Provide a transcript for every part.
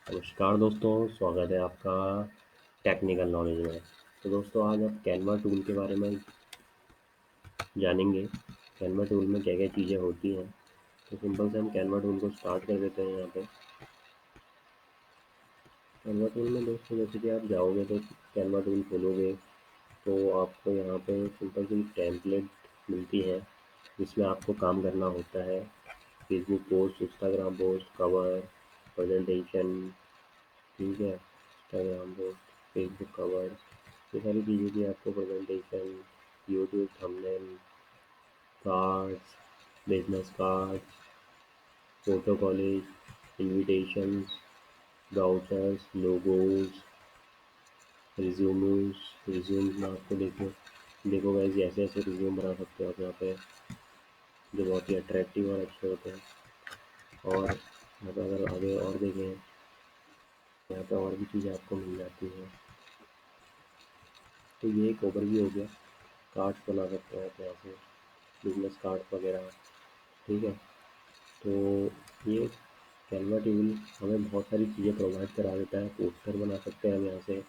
नमस्कार दोस्तों, स्वागत है आपका टेक्निकल नॉलेज में। तो दोस्तों आज आप कैनवा टूल के बारे में जानेंगे। कैनवा टूल में क्या-क्या चीज़ें होती हैं। तो सिंपल से हम कैनवा टूल को स्टार्ट कर देते हैं यहाँ पे। कैनवा टूल में दोस्तों जैसे कि आप जाओगे तो कैनवा टूल खोलोगे तो आपको यहाँ पे सिंपल सी टेम्पलेट मिलती है जिसमें आपको काम करना होता है। Facebook post, Instagram post, cover, presentation, ठीक है, इंस्टाग्राम पोस्ट, फेसबुक कवर, ये सारी चीज़ें भी आपको presentation, YouTube thumbnail, cards, business cards, photo college, invitations, brochures, logos, resumes में आपको देखो गाइस ऐसे ऐसे रिज्यूम बना सकते हो आप यहाँ पे जो बहुत ही अट्रैक्टिव और अच्छे होते हैं। और यहाँ पे अगर आगे और देखें, यहाँ पे और भी चीज़ें आपको मिल जाती हैं। तो ये एक ओवरव्यू हो गया। कार्ड्स बना सकते हैं आप यहाँ से, बिजनेस कार्ड वगैरह, ठीक है। तो ये कैनवा टूल हमें बहुत सारी चीज़ें प्रोवाइड करा देता है। पोस्टर बना सकते हैं हम यहाँ से,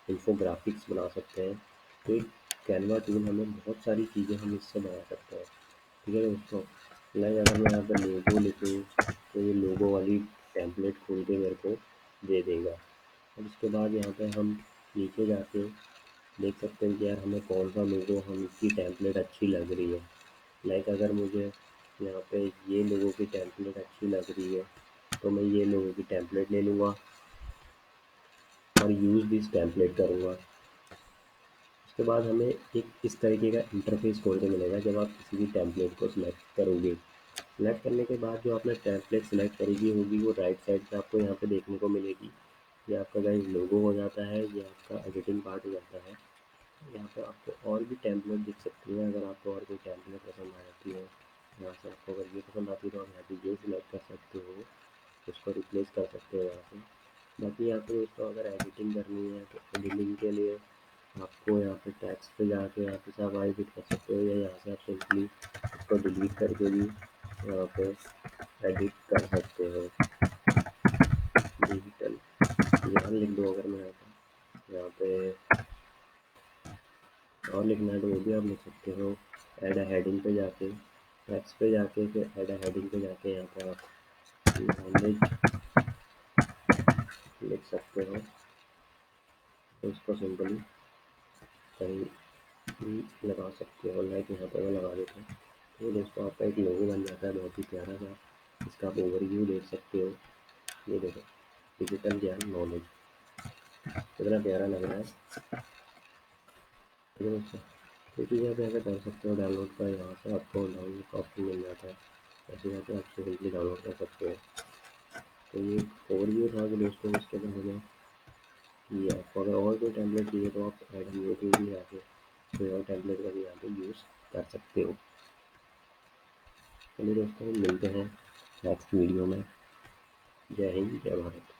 इन्फोग्राफिक्स बना सकते हैं। तो एक कैनवा टूल हमें बहुत सारी चीज़ें हम इससे बना सकते हैं, ठीक है दोस्तों। लाइक अगर मैं यहाँ पर लोगो लिखूँ तो ये लोगो वाली टेम्पलेट खोल के मेरे को दे देगा। और उसके बाद यहाँ पे हम नीचे जाके देख सकते हैं कि यार हमें कौन सा लोगो हम इसकी टेम्पलेट अच्छी लग रही है। लाइक अगर मुझे यहाँ पे ये लोगों की टेम्पलेट अच्छी लग रही है तो मैं ये लोगों की टेम्पलेट ले लूँगा और यूज़ दिस टेम्पलेट करूँगा। उसके बाद हमें एक इस तरीके का इंटरफेस खोल के मिलेगा जब आप किसी भी टेम्पलेट को सिलेक्ट करोगे। सिलेक्ट करने के बाद जो आपने टेम्पलेट सिलेक्ट करी होगी वो राइट साइड पे आपको यहाँ पे देखने को मिलेगी। ये आपका गाइस लोगो हो जाता है, ये आपका एडिटिंग पार्ट हो जाता है। यहाँ पे आपको और भी टेम्पलेट दिख सकती है। अगर आपको और कोई टेम्पलेट पसंद आ जाती है, यहाँ से आपको अगर ये पसंद आती है तो आप यहाँ पे ये सिलेक्ट कर सकते हो, उसको रिप्लेस कर सकते हो यहाँ से। बाकी यहाँ पे दोस्तों अगर एडिटिंग करनी है तो एडिटिंग के लिए आपको यहाँ पे टेक्स्ट पे जाके यहाँ पे आप एडिट कर सकते हो, या यहाँ से आप सिंपली उसको डिलीट करके भी यहाँ पे एडिट कर सकते हो। डिजिटल यहाँ लिख दो अगर मैं यहाँ पे और लिखना है तो वो भी आप लिख सकते हो। ऐड हेडिंग पे जाके, टेक्स्ट पे जाके, फिर ऐड हेडिंग पे जाके यहाँ पे आप नॉलेज लिख सकते हो। तो इसको सिंपली कहीं भी लगा सकते हो। लाइक यहाँ पे मैं लगा देता हूँ तो दोस्तों आपका एक लोगो बन जाता है बहुत ही प्यारा सा। इसका आप ओवरव्यू देख सकते हो। ये देखो, डिजिटल ज्ञान नॉलेज, कितना प्यारा लग रहा है, ठीक है दोस्तों। तो चीज़ें आप ऐसे कर सकते हो डाउनलोड का, यहाँ से आपको डाउनलोड का ऑप्शन मिल जाता है, ऐसे जाके आप सिंपली डाउनलोड कर सकते हो। तो ये ओवरव्यू था कि दोस्तों इसके बारे में कि आपको अगर और कोई टेम्पलेट चाहिए तो आप ऐड वीडियो भी आके कोई और टेम्पलेट का भी यहाँ पे यूज़ कर सकते हो। चलिए दोस्तों मिलते हैं नेक्स्ट वीडियो में। जय हिंद, जय भारत।